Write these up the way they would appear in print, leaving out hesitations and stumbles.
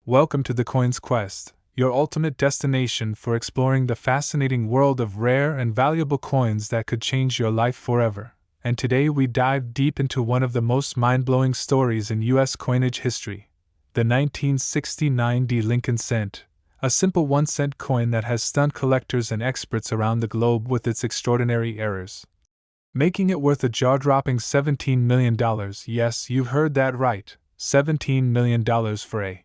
Welcome to the Coins Quest, your ultimate destination for exploring the fascinating world of rare and valuable coins that could change your life forever. And today we dive deep into one of the most mind-blowing stories in U.S. coinage history, the 1969 Lincoln cent, a simple 1-cent coin that has stunned collectors and experts around the globe with its extraordinary errors, making it worth a jaw-dropping $17 million. Yes, you've heard that right, $17 million for a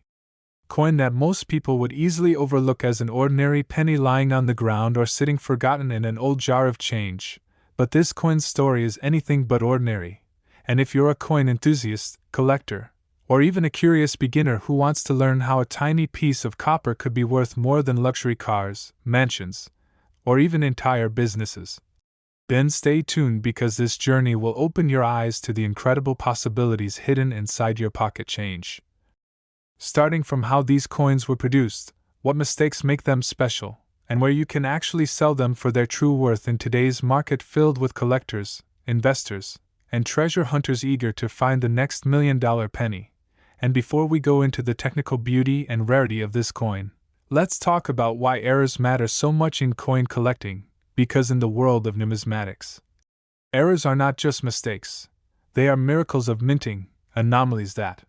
coin that most people would easily overlook as an ordinary penny lying on the ground or sitting forgotten in an old jar of change. But this coin's story is anything but ordinary, and if you're a coin enthusiast, collector, or even a curious beginner who wants to learn how a tiny piece of copper could be worth more than luxury cars, mansions, or even entire businesses, then stay tuned because this journey will open your eyes to the incredible possibilities hidden inside your pocket change. Starting from how these coins were produced, what mistakes make them special, and where you can actually sell them for their true worth in today's market filled with collectors, investors, and treasure hunters eager to find the next million-dollar penny. And before we go into the technical beauty and rarity of this coin, let's talk about why errors matter so much in coin collecting, because in the world of numismatics, errors are not just mistakes, they are miracles of minting, anomalies that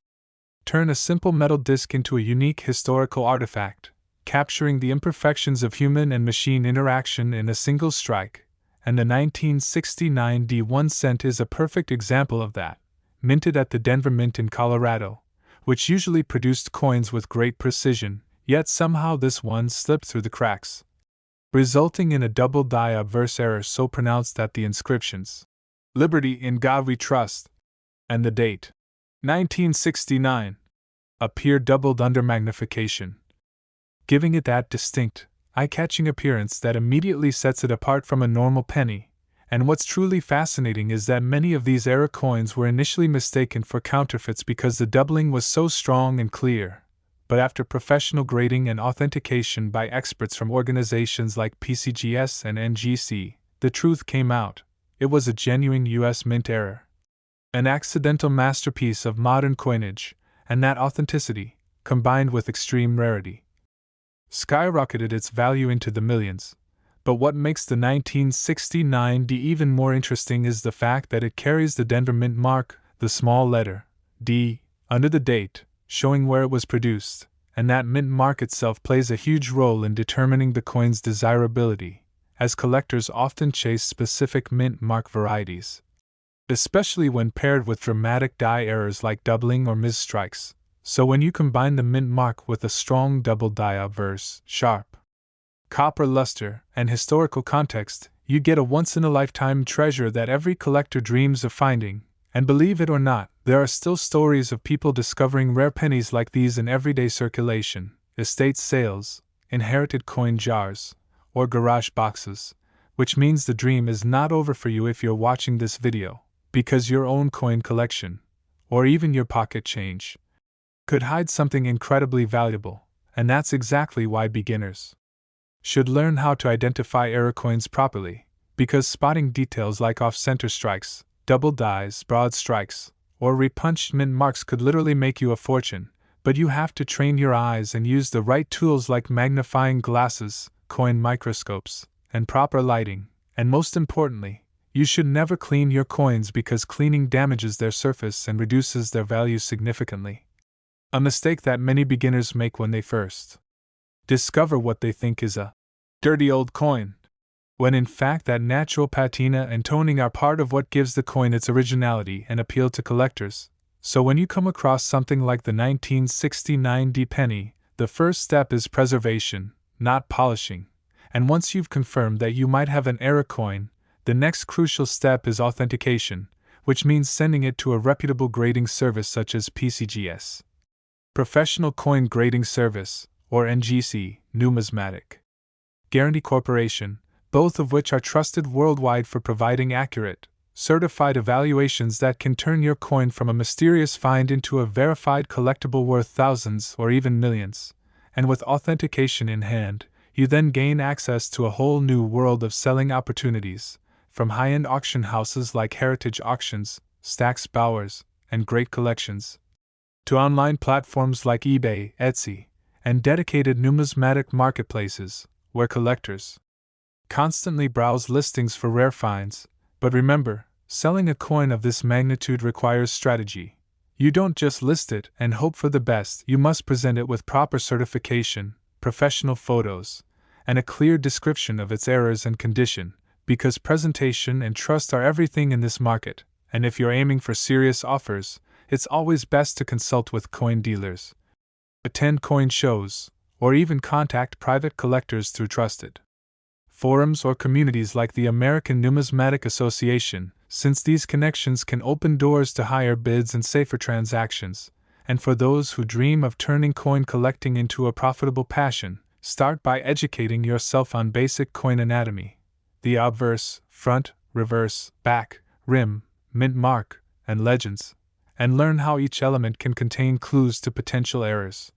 turn a simple metal disc into a unique historical artifact, capturing the imperfections of human and machine interaction in a single strike, and the 1969 1-cent is a perfect example of that, minted at the Denver Mint in Colorado, which usually produced coins with great precision, yet somehow this one slipped through the cracks, resulting in a double die obverse error so pronounced that the inscriptions, "Liberty in God We Trust," and the date, 1969, appear doubled under magnification, giving it that distinct, eye-catching appearance that immediately sets it apart from a normal penny. And what's truly fascinating is that many of these error coins were initially mistaken for counterfeits because the doubling was so strong and clear. But after professional grading and authentication by experts from organizations like PCGS and NGC, the truth came out. It was a genuine U.S. Mint error, an accidental masterpiece of modern coinage, and that authenticity, combined with extreme rarity, skyrocketed its value into the millions. But what makes the 1969 even more interesting is the fact that it carries the Denver Mint mark, the small letter D, under the date, showing where it was produced, and that mint mark itself plays a huge role in determining the coin's desirability, as collectors often chase specific mint mark varieties, especially when paired with dramatic die errors like doubling or misstrikes. So when you combine the mint mark with a strong double die obverse, sharp copper luster, and historical context, you get a once-in-a-lifetime treasure that every collector dreams of finding. And believe it or not, there are still stories of people discovering rare pennies like these in everyday circulation, estate sales, inherited coin jars, or garage boxes, which means the dream is not over for you if you're watching this video, because your own coin collection, or even your pocket change, could hide something incredibly valuable. And that's exactly why beginners should learn how to identify error coins properly, because spotting details like off-center strikes, double dies, broad strikes, or repunched mint marks could literally make you a fortune. But you have to train your eyes and use the right tools like magnifying glasses, coin microscopes, and proper lighting. And most importantly, you should never clean your coins because cleaning damages their surface and reduces their value significantly, a mistake that many beginners make when they first discover what they think is a dirty old coin, when in fact that natural patina and toning are part of what gives the coin its originality and appeal to collectors. So when you come across something like the 1969 penny, the first step is preservation, not polishing. And once you've confirmed that you might have an error coin, the next crucial step is authentication, which means sending it to a reputable grading service such as PCGS, Professional Coin Grading Service, or NGC, Numismatic Guarantee Corporation, both of which are trusted worldwide for providing accurate, certified evaluations that can turn your coin from a mysterious find into a verified collectible worth thousands or even millions. And with authentication in hand, you then gain access to a whole new world of selling opportunities, from high-end auction houses like Heritage Auctions, Stack's Bowers, and Great Collections, to online platforms like eBay, Etsy, and dedicated numismatic marketplaces, where collectors constantly browse listings for rare finds. But remember, selling a coin of this magnitude requires strategy. You don't just list it and hope for the best, you must present it with proper certification, professional photos, and a clear description of its errors and condition, because presentation and trust are everything in this market, and if you're aiming for serious offers, it's always best to consult with coin dealers, attend coin shows, or even contact private collectors through trusted forums or communities like the American Numismatic Association, since these connections can open doors to higher bids and safer transactions. And for those who dream of turning coin collecting into a profitable passion, start by educating yourself on basic coin anatomy, the obverse, front, reverse, back, rim, mint mark, and legends, and learn how each element can contain clues to potential errors,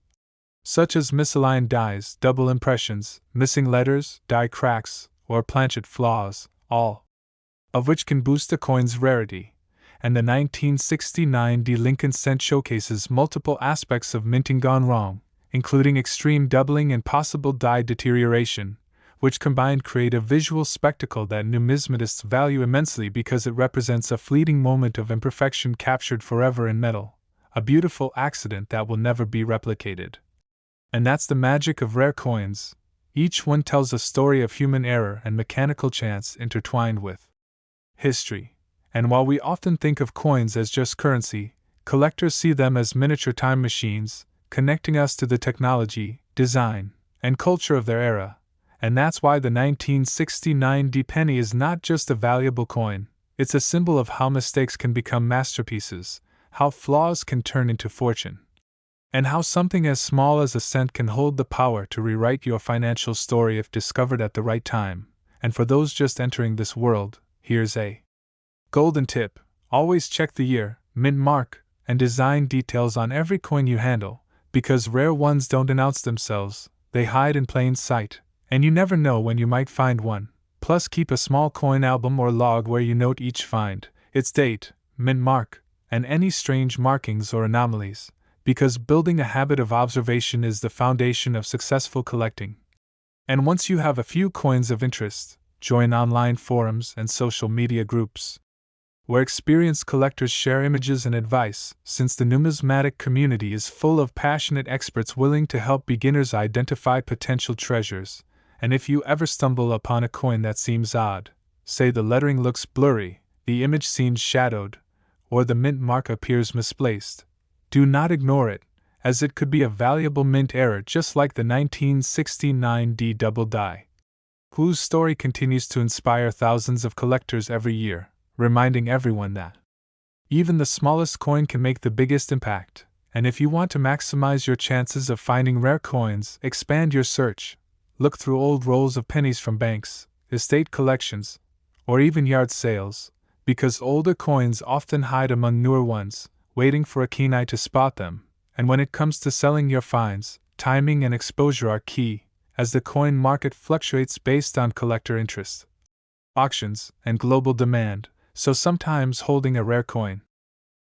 such as misaligned dies, double impressions, missing letters, die cracks, or planchet flaws, all of which can boost a coin's rarity. And the 1969 Lincoln cent showcases multiple aspects of minting gone wrong, including extreme doubling and possible die deterioration, which combined create a visual spectacle that numismatists value immensely because it represents a fleeting moment of imperfection captured forever in metal, a beautiful accident that will never be replicated. And that's the magic of rare coins. Each one tells a story of human error and mechanical chance intertwined with history. And while we often think of coins as just currency, collectors see them as miniature time machines, connecting us to the technology, design, and culture of their era. And that's why the 1969 penny is not just a valuable coin, it's a symbol of how mistakes can become masterpieces, how flaws can turn into fortune, and how something as small as a cent can hold the power to rewrite your financial story if discovered at the right time. And for those just entering this world, here's a golden tip: always check the year, mint mark, and design details on every coin you handle, because rare ones don't announce themselves, they hide in plain sight, and you never know when you might find one. Plus, keep a small coin album or log where you note each find, its date, mint mark, and any strange markings or anomalies, because building a habit of observation is the foundation of successful collecting. And once you have a few coins of interest, join online forums and social media groups, where experienced collectors share images and advice, since the numismatic community is full of passionate experts willing to help beginners identify potential treasures. And if you ever stumble upon a coin that seems odd, say the lettering looks blurry, the image seems shadowed, or the mint mark appears misplaced, do not ignore it, as it could be a valuable mint error just like the 1969 double die, whose story continues to inspire thousands of collectors every year, reminding everyone that even the smallest coin can make the biggest impact. And if you want to maximize your chances of finding rare coins, expand your search. Look through old rolls of pennies from banks, estate collections, or even yard sales, because older coins often hide among newer ones, waiting for a keen eye to spot them. And when it comes to selling your finds, timing and exposure are key, as the coin market fluctuates based on collector interest, auctions, and global demand, so sometimes holding a rare coin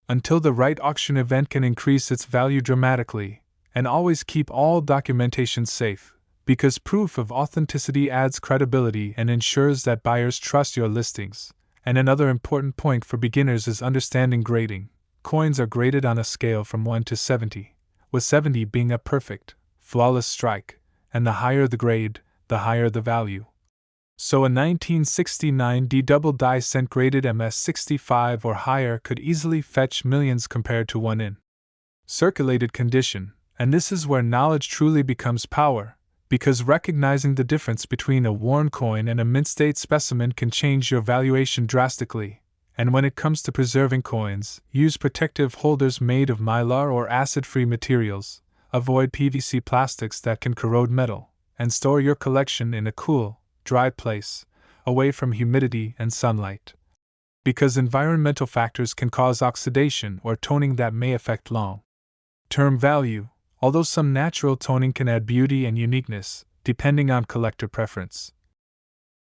until the right auction event can increase its value dramatically. And always keep all documentation safe, because proof of authenticity adds credibility and ensures that buyers trust your listings. And another important point for beginners is understanding grading. Coins are graded on a scale from 1 to 70, with 70 being a perfect, flawless strike, and the higher the grade, the higher the value. So a 1969 double die cent graded MS65 or higher could easily fetch millions compared to one in circulated condition, and this is where knowledge truly becomes power, because recognizing the difference between a worn coin and a mint-state specimen can change your valuation drastically. And when it comes to preserving coins, use protective holders made of mylar or acid-free materials, avoid PVC plastics that can corrode metal, and store your collection in a cool, dry place, away from humidity and sunlight, because environmental factors can cause oxidation or toning that may affect long-term value, although some natural toning can add beauty and uniqueness, depending on collector preference.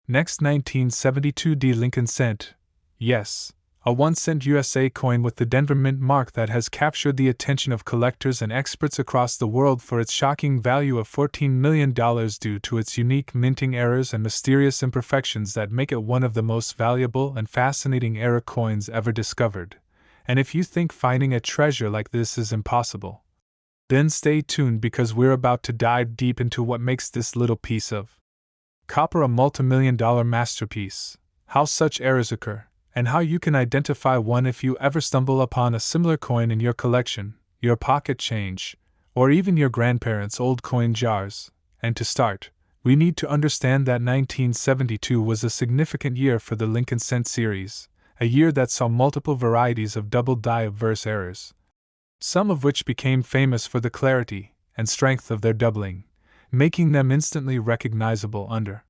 Next, 1972 Lincoln cent. Yes, A 1-cent USA coin with the Denver Mint mark that has captured the attention of collectors and experts across the world for its shocking value of $14 million due to its unique minting errors and mysterious imperfections that make it one of the most valuable and fascinating error coins ever discovered. And if you think finding a treasure like this is impossible, then stay tuned because we're about to dive deep into what makes this little piece of copper a multi-million-dollar masterpiece, how such errors occur, and how you can identify one if you ever stumble upon a similar coin in your collection, your pocket change, or even your grandparents' old coin jars. And to start, we need to understand that 1972 was a significant year for the Lincoln Cent series, a year that saw multiple varieties of double die obverse errors, some of which became famous for the clarity and strength of their doubling, making them instantly recognizable under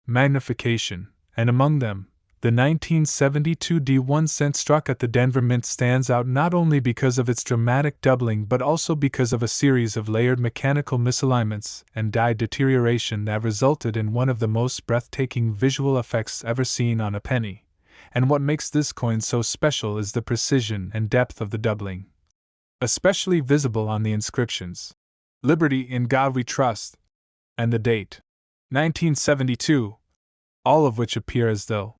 magnification, and among them, the 1972 D1 cent struck at the Denver Mint stands out not only because of its dramatic doubling but also because of a series of layered mechanical misalignments and die deterioration that resulted in one of the most breathtaking visual effects ever seen on a penny. And what makes this coin so special is the precision and depth of the doubling, especially visible on the inscriptions, "Liberty, in God we trust," and the date, 1972, all of which appear as though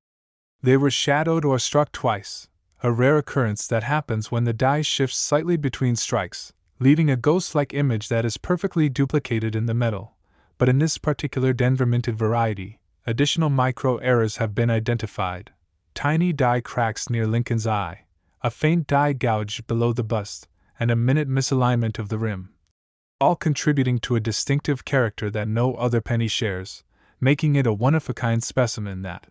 they were shadowed or struck twice, a rare occurrence that happens when the die shifts slightly between strikes, leaving a ghost-like image that is perfectly duplicated in the metal. But in this particular Denver minted variety, additional micro-errors have been identified: tiny die cracks near Lincoln's eye, a faint die gouge below the bust, and a minute misalignment of the rim, all contributing to a distinctive character that no other penny shares, making it a one-of-a-kind specimen that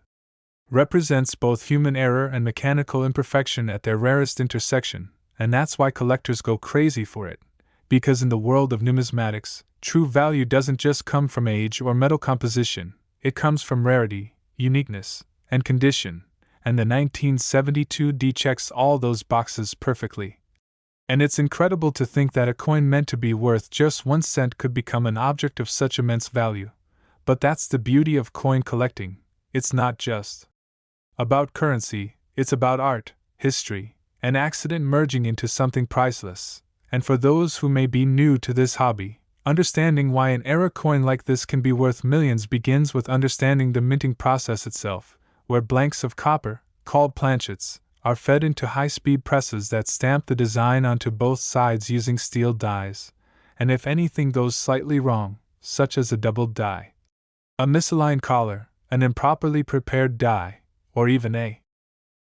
represents both human error and mechanical imperfection at their rarest intersection. And that's why collectors go crazy for it, because in the world of numismatics, true value doesn't just come from age or metal composition, it comes from rarity, uniqueness, and condition, and the 1972 D checks all those boxes perfectly. And it's incredible to think that a coin meant to be worth just 1 cent could become an object of such immense value. But that's the beauty of coin collecting. It's not just about currency, it's about art, history, and accident merging into something priceless. And for those who may be new to this hobby, understanding why an error coin like this can be worth millions begins with understanding the minting process itself, where blanks of copper, called planchets, are fed into high-speed presses that stamp the design onto both sides using steel dies. And if anything goes slightly wrong, such as a doubled die, a misaligned collar, an improperly prepared die, or even a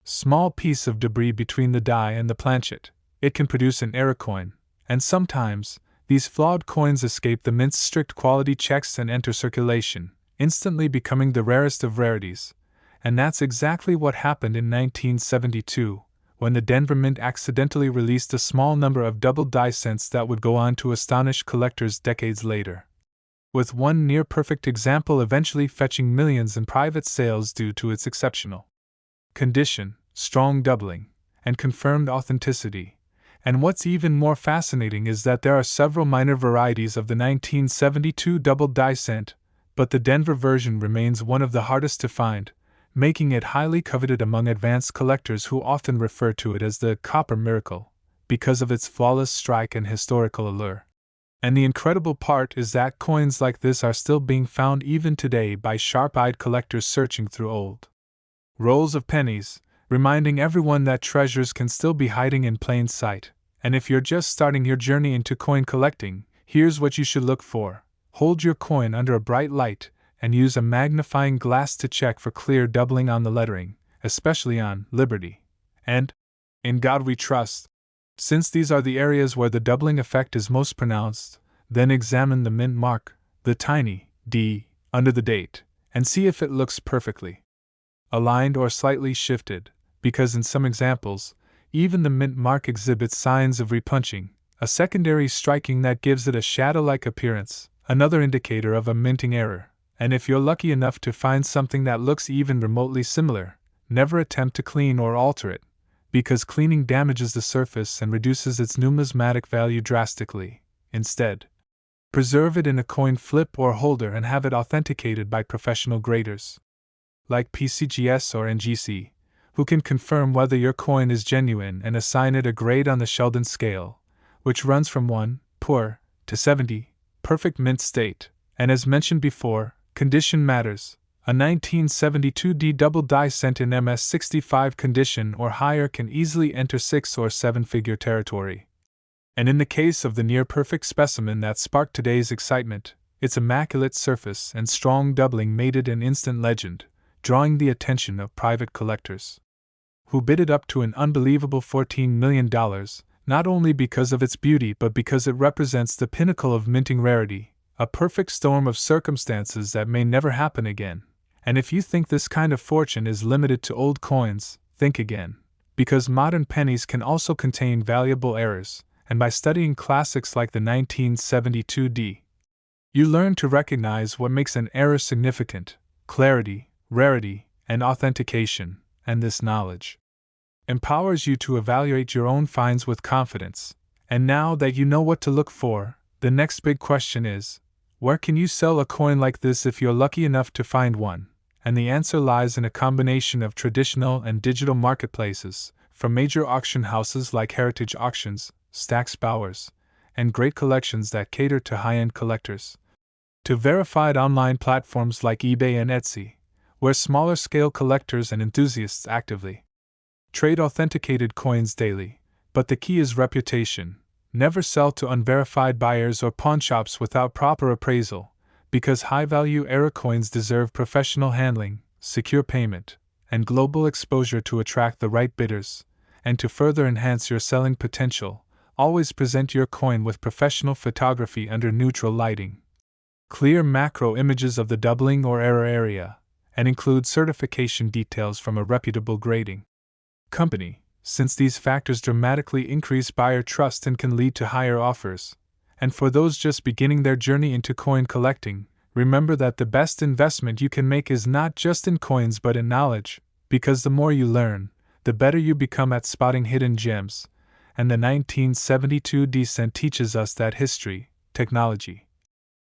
small piece of debris between the die and the planchet, it can produce an error coin. And sometimes, these flawed coins escape the mint's strict quality checks and enter circulation, instantly becoming the rarest of rarities. And that's exactly what happened in 1972, when the Denver Mint accidentally released a small number of double die cents that would go on to astonish collectors decades later, with one near-perfect example eventually fetching millions in private sales due to its exceptional condition, strong doubling, and confirmed authenticity. And what's even more fascinating is that there are several minor varieties of the 1972 double die cent, but the Denver version remains one of the hardest to find, making it highly coveted among advanced collectors who often refer to it as the copper miracle, because of its flawless strike and historical allure. And the incredible part is that coins like this are still being found even today by sharp-eyed collectors searching through old rolls of pennies, reminding everyone that treasures can still be hiding in plain sight. And if you're just starting your journey into coin collecting, here's what you should look for. Hold your coin under a bright light and use a magnifying glass to check for clear doubling on the lettering, especially on Liberty and In God We Trust. Since these are the areas where the doubling effect is most pronounced, then examine the mint mark, the tiny d, under the date, and see if it looks perfectly aligned or slightly shifted, because in some examples, even the mint mark exhibits signs of repunching, a secondary striking that gives it a shadow-like appearance, another indicator of a minting error. And if you're lucky enough to find something that looks even remotely similar, never attempt to clean or alter it, because cleaning damages the surface and reduces its numismatic value drastically. Instead, preserve it in a coin flip or holder and have it authenticated by professional graders like PCGS or NGC, who can confirm whether your coin is genuine and assign it a grade on the Sheldon scale, which runs from 1, poor, to 70, perfect mint state. And as mentioned before, condition matters. A 1972D double die cent in MS65 condition or higher can easily enter 6 or 7-figure territory. And in the case of the near-perfect specimen that sparked today's excitement, its immaculate surface and strong doubling made it an instant legend, drawing the attention of private collectors, who bid it up to an unbelievable $14 million, not only because of its beauty but because it represents the pinnacle of minting rarity, a perfect storm of circumstances that may never happen again. And if you think this kind of fortune is limited to old coins, think again, because modern pennies can also contain valuable errors, and by studying classics like the 1972D, you learn to recognize what makes an error significant: clarity, rarity, and authentication, and this knowledge empowers you to evaluate your own finds with confidence. And now that you know what to look for, the next big question is, where can you sell a coin like this if you're lucky enough to find one? And the answer lies in a combination of traditional and digital marketplaces, from major auction houses like Heritage Auctions, Stack's Bowers, and great collections that cater to high-end collectors, to verified online platforms like eBay and Etsy, where smaller-scale collectors and enthusiasts actively trade authenticated coins daily. But the key is reputation. Never sell to unverified buyers or pawnshops without proper appraisal, because high-value error coins deserve professional handling, secure payment, and global exposure to attract the right bidders. And to further enhance your selling potential, always present your coin with professional photography under neutral lighting, clear macro images of the doubling or error area, and include certification details from a reputable grading company, since these factors dramatically increase buyer trust and can lead to higher offers. And for those just beginning their journey into coin collecting, remember that the best investment you can make is not just in coins but in knowledge, because the more you learn, the better you become at spotting hidden gems. And the 1972D cent teaches us that history, technology,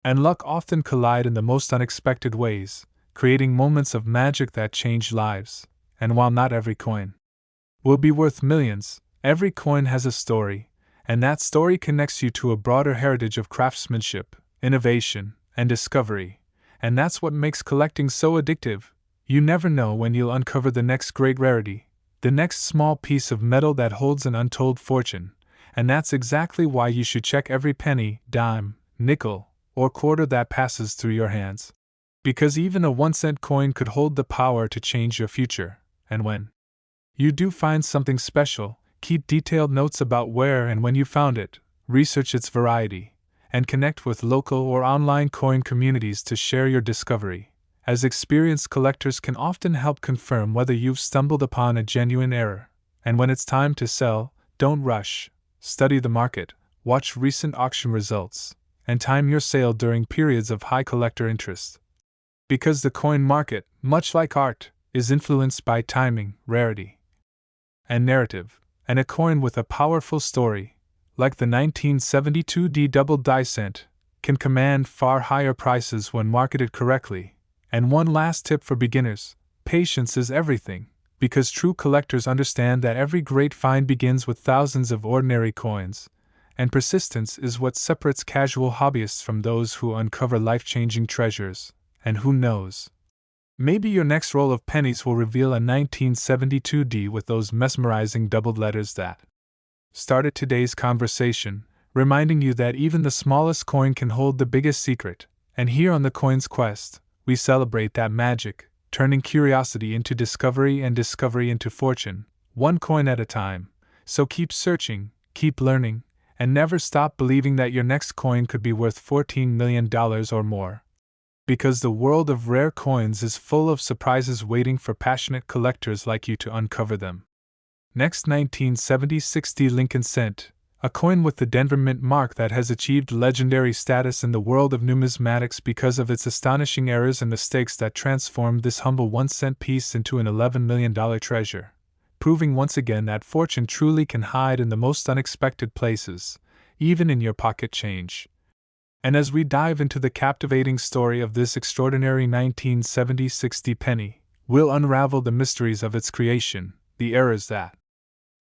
and luck often collide in the most unexpected ways, creating moments of magic that change lives. And while not every coin will be worth millions, every coin has a story, and that story connects you to a broader heritage of craftsmanship, innovation, and discovery. And that's what makes collecting so addictive. You never know when you'll uncover the next great rarity, the next small piece of metal that holds an untold fortune. And that's exactly why you should check every penny, dime, nickel, or quarter that passes through your hands. Because even a 1-cent coin could hold the power to change your future. And when you do find something special, keep detailed notes about where and when you found it, research its variety, and connect with local or online coin communities to share your discovery, as experienced collectors can often help confirm whether you've stumbled upon a genuine error. And when it's time to sell, don't rush. Study the market, watch recent auction results, and time your sale during periods of high collector interest. Because the coin market, much like art, is influenced by timing, rarity, and narrative, and a coin with a powerful story, like the 1972D double die cent, can command far higher prices when marketed correctly. And one last tip for beginners: patience is everything, because true collectors understand that every great find begins with thousands of ordinary coins, and persistence is what separates casual hobbyists from those who uncover life-changing treasures. And who knows? Maybe your next roll of pennies will reveal a 1972D with those mesmerizing doubled letters that started today's conversation, reminding you that even the smallest coin can hold the biggest secret. And here on the Coin's Quest, we celebrate that magic, turning curiosity into discovery and discovery into fortune, one coin at a time. So keep searching, keep learning, and never stop believing that your next coin could be worth $14 million or more. Because the world of rare coins is full of surprises waiting for passionate collectors like you to uncover them. Next, 1976D Lincoln Cent, a coin with the Denver Mint mark that has achieved legendary status in the world of numismatics because of its astonishing errors and mistakes that transformed this humble 1-cent piece into an $11 million treasure, proving once again that fortune truly can hide in the most unexpected places, even in your pocket change. And as we dive into the captivating story of this extraordinary 1976D penny, We'll unravel the mysteries of its creation, the errors that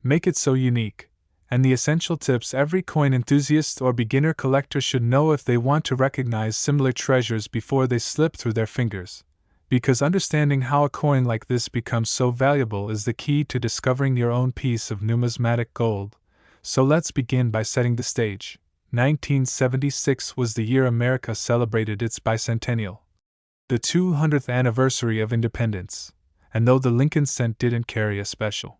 make it so unique, and the essential tips every coin enthusiast or beginner collector should know if they want to recognize similar treasures before they slip through their fingers. Because understanding how a coin like this becomes so valuable is the key to discovering your own piece of numismatic gold. So let's begin by setting the stage. 1976 was the year America celebrated its bicentennial, the 200th anniversary of independence, and though the Lincoln cent didn't carry a special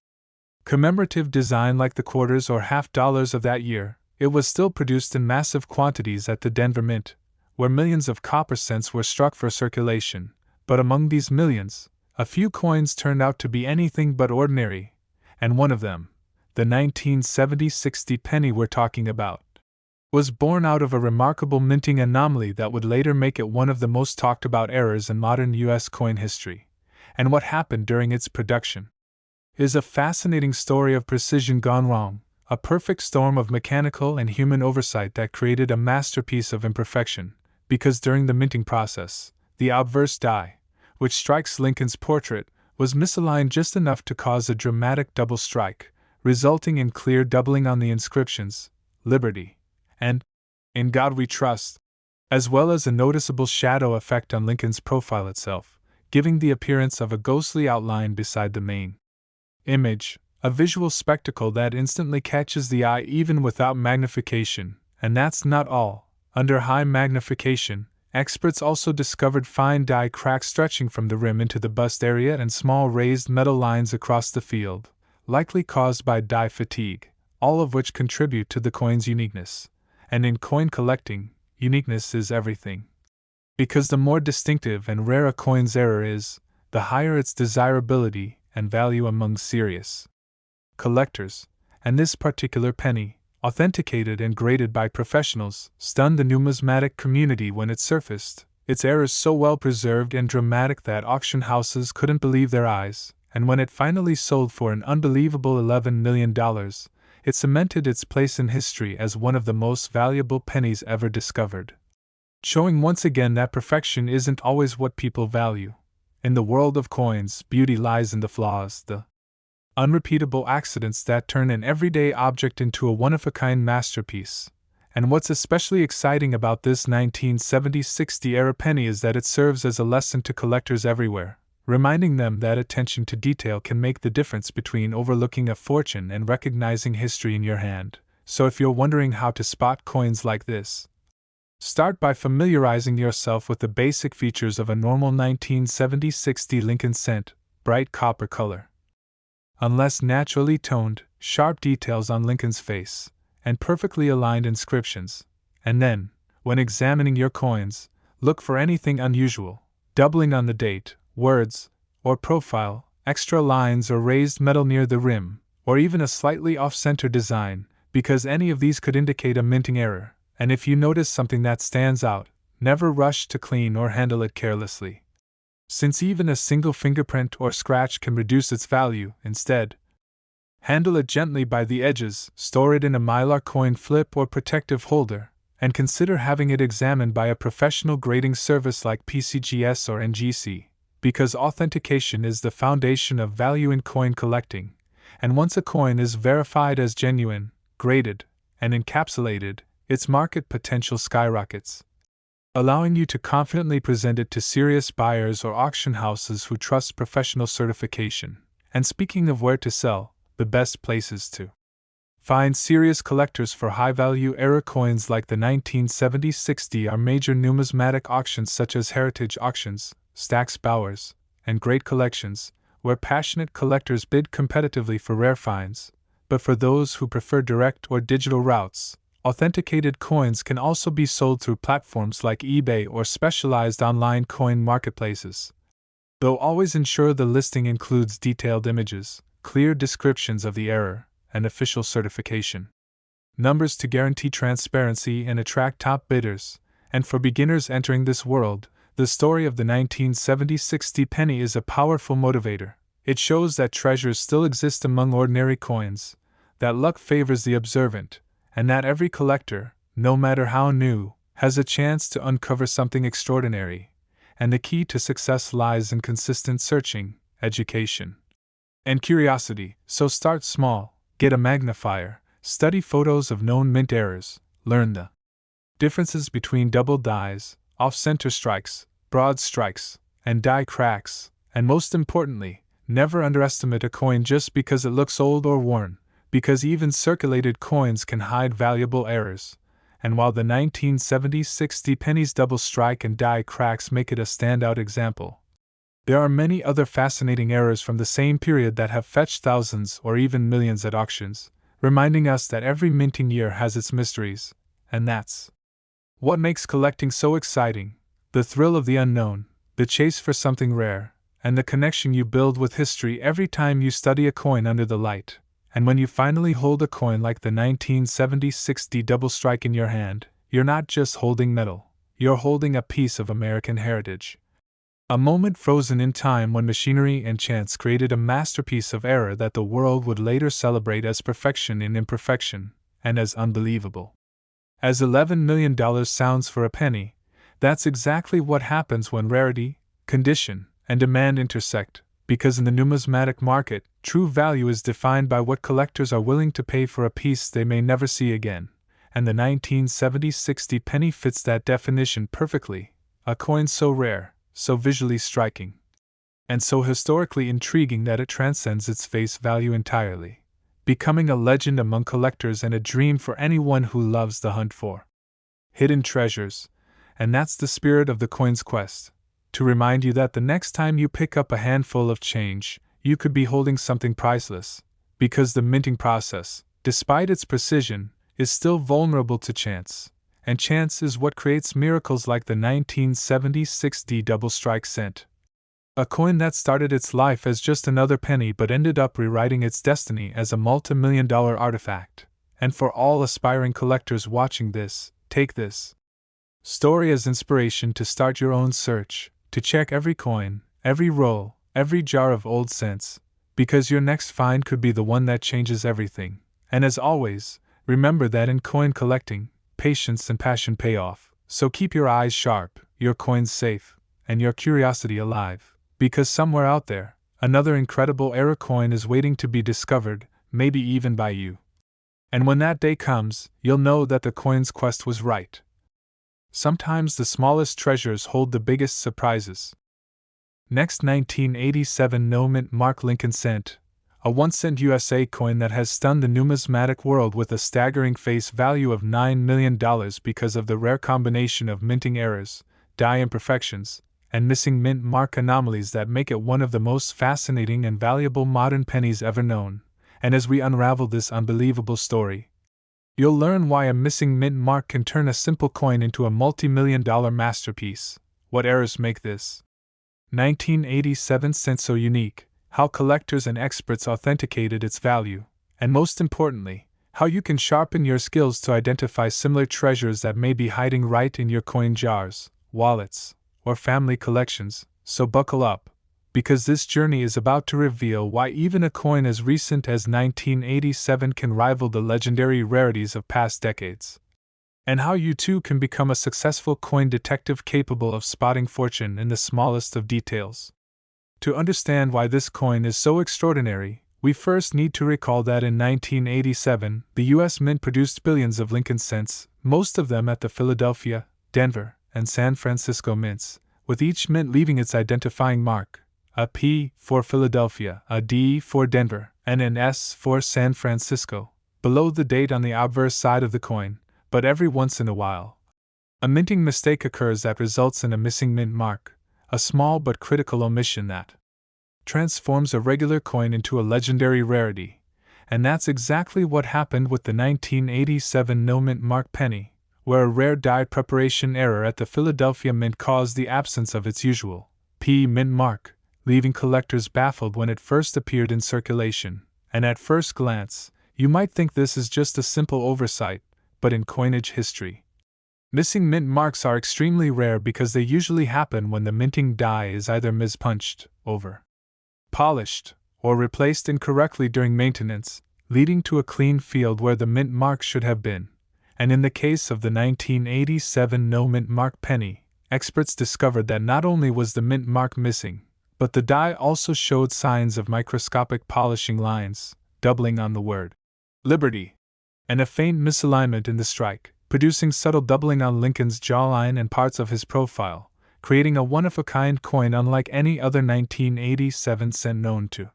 commemorative design like the quarters or half dollars of that year, it was still produced in massive quantities at the Denver Mint, where millions of copper cents were struck for circulation. But among these millions, a few coins turned out to be anything but ordinary, and one of them, the 1970 60 penny we're talking about, was born out of a remarkable minting anomaly that would later make it one of the most talked about errors in modern U.S. coin history. And what happened during its production is a fascinating story of precision gone wrong, a perfect storm of mechanical and human oversight that created a masterpiece of imperfection, because during the minting process, the obverse die, which strikes Lincoln's portrait, was misaligned just enough to cause a dramatic double strike, resulting in clear doubling on the inscriptions, Liberty, and In God We Trust, as well as a noticeable shadow effect on Lincoln's profile itself, giving the appearance of a ghostly outline beside the main image, a visual spectacle that instantly catches the eye even without magnification. And that's not all. Under high magnification, experts also discovered fine die cracks stretching from the rim into the bust area and small raised metal lines across the field, likely caused by die fatigue, all of which contribute to the coin's uniqueness. And in coin collecting, uniqueness is everything. Because the more distinctive and rare a coin's error is, the higher its desirability and value among serious collectors. And this particular penny, authenticated and graded by professionals, stunned the numismatic community when it surfaced, its errors so well preserved and dramatic that auction houses couldn't believe their eyes, and when it finally sold for an unbelievable $11 million, it cemented its place in history as one of the most valuable pennies ever discovered. Showing once again that perfection isn't always what people value. In the world of coins, beauty lies in the flaws, the unrepeatable accidents that turn an everyday object into a one-of-a-kind masterpiece. And what's especially exciting about this 1970 60 era penny is that it serves as a lesson to collectors everywhere, reminding them that attention to detail can make the difference between overlooking a fortune and recognizing history in your hand. So if you're wondering how to spot coins like this, start by familiarizing yourself with the basic features of a normal 1970 60 Lincoln cent: bright copper color, unless naturally toned, sharp details on Lincoln's face, and perfectly aligned inscriptions. And then, when examining your coins, look for anything unusual: doubling on the date, words, or profile, extra lines or raised metal near the rim, or even a slightly off-center design, because any of these could indicate a minting error. And if you notice something that stands out, never rush to clean or handle it carelessly, since even a single fingerprint or scratch can reduce its value. Instead, handle it gently by the edges, store it in a mylar coin flip or protective holder, and consider having it examined by a professional grading service like PCGS or NGC, because authentication is the foundation of value in coin collecting, and once a coin is verified as genuine, graded, and encapsulated, its market potential skyrockets, allowing you to confidently present it to serious buyers or auction houses who trust professional certification. And speaking of where to sell, the best places to find serious collectors for high-value era coins like the 1970 60 are major numismatic auctions such as Heritage Auctions, Stack's Bowers, and Great Collections, where passionate collectors bid competitively for rare finds. But for those who prefer direct or digital routes, authenticated coins can also be sold through platforms like eBay or specialized online coin marketplaces. Though always ensure the listing includes detailed images, clear descriptions of the error, and official certification numbers to guarantee transparency and attract top bidders. And for beginners entering this world, the story of the 1970 60 penny is a powerful motivator. It shows that treasures still exist among ordinary coins, that luck favors the observant, and that every collector, no matter how new, has a chance to uncover something extraordinary. and the key to success lies in consistent searching, education, and curiosity. So start small, get a magnifier, study photos of known mint errors, learn the differences between double dies, off-center strikes, broad strikes, and die cracks, and most importantly, never underestimate a coin just because it looks old or worn, because even circulated coins can hide valuable errors. And while the 1970 60 pennies double strike and die cracks make it a standout example, there are many other fascinating errors from the same period that have fetched thousands or even millions at auctions, reminding us that every minting year has its mysteries, and that's what makes collecting so exciting: the thrill of the unknown, the chase for something rare, and the connection you build with history every time you study a coin under the light. And when you finally hold a coin like the 1970 60 double strike in your hand, you're not just holding metal, you're holding a piece of American heritage. A moment frozen in time when machinery and chance created a masterpiece of error that the world would later celebrate as perfection in imperfection, and as unbelievable as $11 million sounds for a penny. That's exactly what happens when rarity, condition, and demand intersect, because in the numismatic market, true value is defined by what collectors are willing to pay for a piece they may never see again, and the 1970 60 penny fits that definition perfectly: a coin so rare, so visually striking, and so historically intriguing that it transcends its face value entirely, becoming a legend among collectors and a dream for anyone who loves the hunt for hidden treasures. And that's the spirit of the coin's quest: to remind you that the next time you pick up a handful of change, you could be holding something priceless, because the minting process, despite its precision, is still vulnerable to chance, and chance is what creates miracles like the 1970 60 double strike cent. A coin that started its life as just another penny but ended up rewriting its destiny as a multi-million-dollar artifact. And for all aspiring collectors watching this, take this story as inspiration to start your own search, to check every coin, every roll, every jar of old cents, because your next find could be the one that changes everything. And as always, remember that in coin collecting, patience and passion pay off. So keep your eyes sharp, your coins safe, and your curiosity alive, because somewhere out there, another incredible error coin is waiting to be discovered, maybe even by you. And when that day comes, you'll know that the coin's quest was right. Sometimes the smallest treasures hold the biggest surprises. Next, 1987 No Mint Mark Lincoln Cent, a 1-cent USA coin that has stunned the numismatic world with a staggering face value of $9 million because of the rare combination of minting errors, die imperfections, and missing mint mark anomalies that make it one of the most fascinating and valuable modern pennies ever known. And as we unravel this unbelievable story, you'll learn why a missing mint mark can turn a simple coin into a multi-million-dollar masterpiece, what errors make this 1987 cent so unique, how collectors and experts authenticated its value, and most importantly, how you can sharpen your skills to identify similar treasures that may be hiding right in your coin jars, wallets, or family collections. So buckle up, because this journey is about to reveal why even a coin as recent as 1987 can rival the legendary rarities of past decades, and how you too can become a successful coin detective capable of spotting fortune in the smallest of details. To understand why this coin is so extraordinary, we first need to recall that in 1987, the U.S. Mint produced billions of Lincoln cents, most of them at the Philadelphia, Denver, and San Francisco mints, with each mint leaving its identifying mark: a P for Philadelphia, a D for Denver, and an S for San Francisco, below the date on the obverse side of the coin. But every once in a while, a minting mistake occurs that results in a missing mint mark, a small but critical omission that transforms a regular coin into a legendary rarity. And that's exactly what happened with the 1987 No Mint Mark penny, where a rare die preparation error at the Philadelphia Mint caused the absence of its usual P mint mark, leaving collectors baffled when it first appeared in circulation. And at first glance, you might think this is just a simple oversight, but in coinage history, missing mint marks are extremely rare because they usually happen when the minting die is either mispunched, over-polished, or replaced incorrectly during maintenance, leading to a clean field where the mint mark should have been. And in the case of the 1987 No Mint Mark penny, experts discovered that not only was the mint mark missing, but the die also showed signs of microscopic polishing lines, doubling on the word Liberty, and a faint misalignment in the strike, producing subtle doubling on Lincoln's jawline and parts of his profile, creating a one-of-a-kind coin unlike any other 1987 cent known to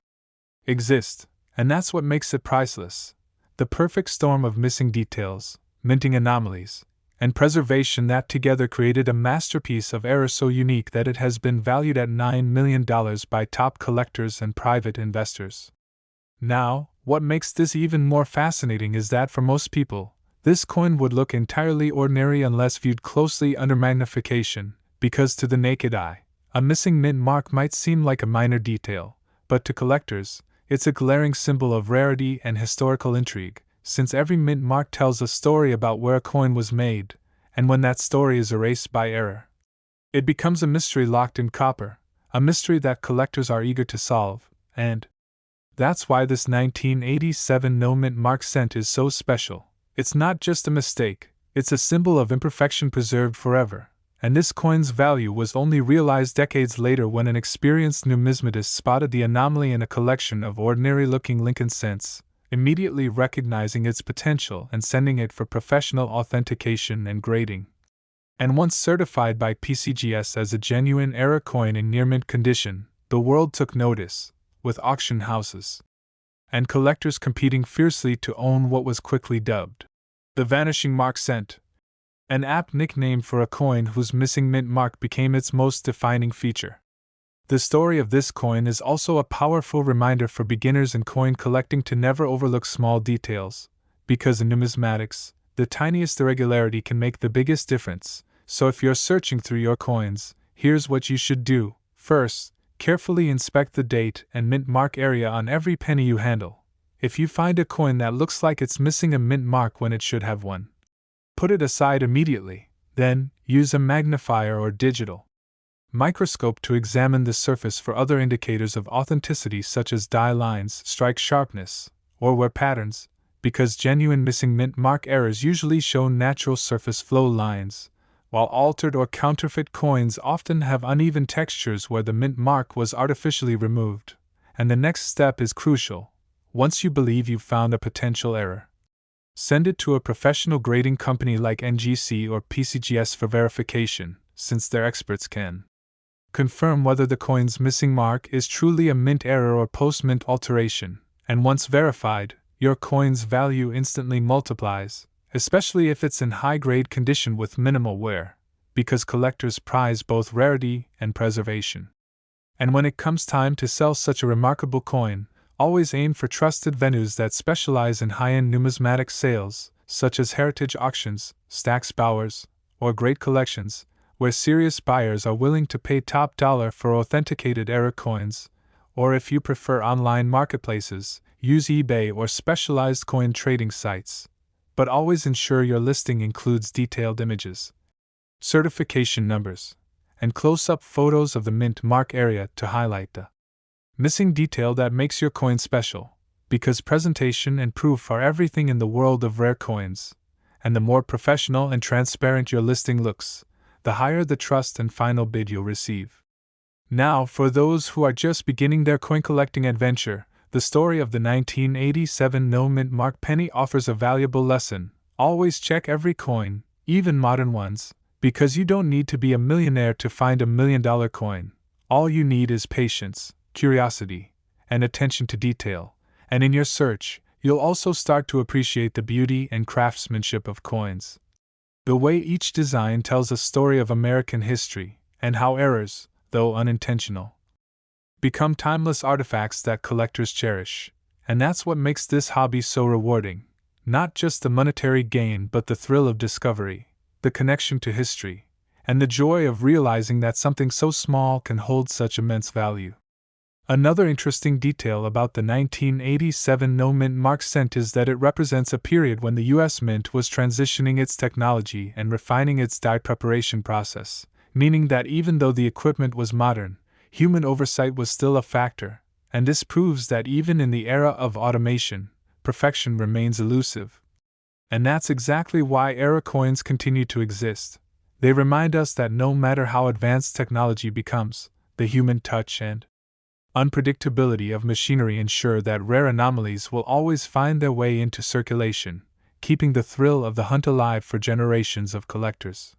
exist. And that's what makes it priceless. The perfect storm of missing details, minting anomalies, and preservation that together created a masterpiece of error so unique that it has been valued at $9 million by top collectors and private investors. Now, what makes this even more fascinating is that for most people, this coin would look entirely ordinary unless viewed closely under magnification, because to the naked eye, a missing mint mark might seem like a minor detail, but to collectors, it's a glaring symbol of rarity and historical intrigue, since every mint mark tells a story about where a coin was made, and when that story is erased by error, it becomes a mystery locked in copper, a mystery that collectors are eager to solve, and that's why this 1987 no mint mark cent is so special. It's not just a mistake, it's a symbol of imperfection preserved forever. And this coin's value was only realized decades later when an experienced numismatist spotted the anomaly in a collection of ordinary-looking Lincoln cents, immediately recognizing its potential and sending it for professional authentication and grading. And once certified by PCGS as a genuine era coin in near-mint condition, the world took notice, with auction houses and collectors competing fiercely to own what was quickly dubbed the Vanishing Mark Cent, an apt nickname for a coin whose missing mint mark became its most defining feature. The story of this coin is also a powerful reminder for beginners in coin collecting to never overlook small details, because in numismatics, the tiniest irregularity can make the biggest difference. So if you're searching through your coins, here's what you should do. First, carefully inspect the date and mint mark area on every penny you handle. If you find a coin that looks like it's missing a mint mark when it should have one, put it aside immediately. Then, use a magnifier or digital microscope to examine the surface for other indicators of authenticity such as die lines, strike sharpness, or wear patterns, because genuine missing mint mark errors usually show natural surface flow lines, while altered or counterfeit coins often have uneven textures where the mint mark was artificially removed. And the next step is crucial. Once you believe you've found a potential error, send it to a professional grading company like NGC or PCGS for verification, since their experts can confirm whether the coin's missing mark is truly a mint error or post-mint alteration, and once verified, your coin's value instantly multiplies, especially if it's in high-grade condition with minimal wear, because collectors prize both rarity and preservation. And when it comes time to sell such a remarkable coin, always aim for trusted venues that specialize in high-end numismatic sales, such as heritage auctions, Stack's Bowers, or great collections, where serious buyers are willing to pay top dollar for authenticated era coins, or if you prefer online marketplaces, use eBay or specialized coin trading sites. But always ensure your listing includes detailed images, certification numbers, and close-up photos of the mint mark area to highlight the missing detail that makes your coin special, because presentation and proof are everything in the world of rare coins, and the more professional and transparent your listing looks, the higher the trust and final bid you'll receive. Now, for those who are just beginning their coin collecting adventure, the story of the 1987 no mint mark penny offers a valuable lesson. Always check every coin, even modern ones, because you don't need to be a millionaire to find $1 million coin. All you need is patience, curiosity, and attention to detail, and in your search, you'll also start to appreciate the beauty and craftsmanship of coins. The way each design tells a story of American history, and how errors, though unintentional, become timeless artifacts that collectors cherish. And that's what makes this hobby so rewarding. Not just the monetary gain, but the thrill of discovery, the connection to history, and the joy of realizing that something so small can hold such immense value. Another interesting detail about the 1987 no mint mark cent is that it represents a period when the U.S. Mint was transitioning its technology and refining its die preparation process, meaning that even though the equipment was modern, human oversight was still a factor, and this proves that even in the era of automation, perfection remains elusive. And that's exactly why era coins continue to exist. They remind us that no matter how advanced technology becomes, the human touch and unpredictability of machinery ensure that rare anomalies will always find their way into circulation, keeping the thrill of the hunt alive for generations of collectors.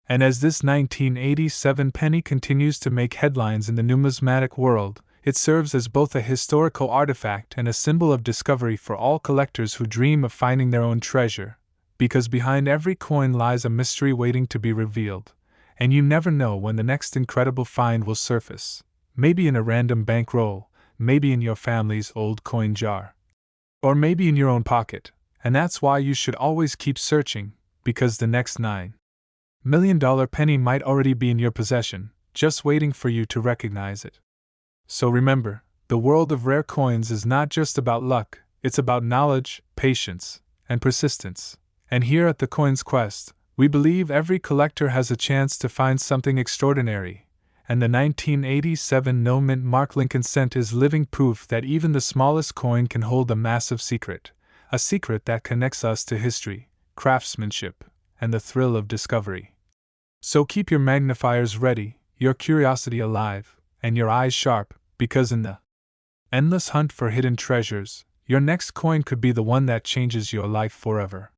And as this 1987 penny continues to make headlines in the numismatic world, it serves as both a historical artifact and a symbol of discovery for all collectors who dream of finding their own treasure, because behind every coin lies a mystery waiting to be revealed, and you never know when the next incredible find will surface, maybe in a random bankroll, maybe in your family's old coin jar, or maybe in your own pocket, and that's why you should always keep searching, because the next $9 million penny might already be in your possession, just waiting for you to recognize it. So remember, the world of rare coins is not just about luck, it's about knowledge, patience, and persistence. And here at the Coins Quest, we believe every collector has a chance to find something extraordinary, and the 1987 no-mint Mark Lincoln cent is living proof that even the smallest coin can hold a massive secret, a secret that connects us to history, craftsmanship, and the thrill of discovery. So keep your magnifiers ready, your curiosity alive, and your eyes sharp, because in the endless hunt for hidden treasures, your next coin could be the one that changes your life forever.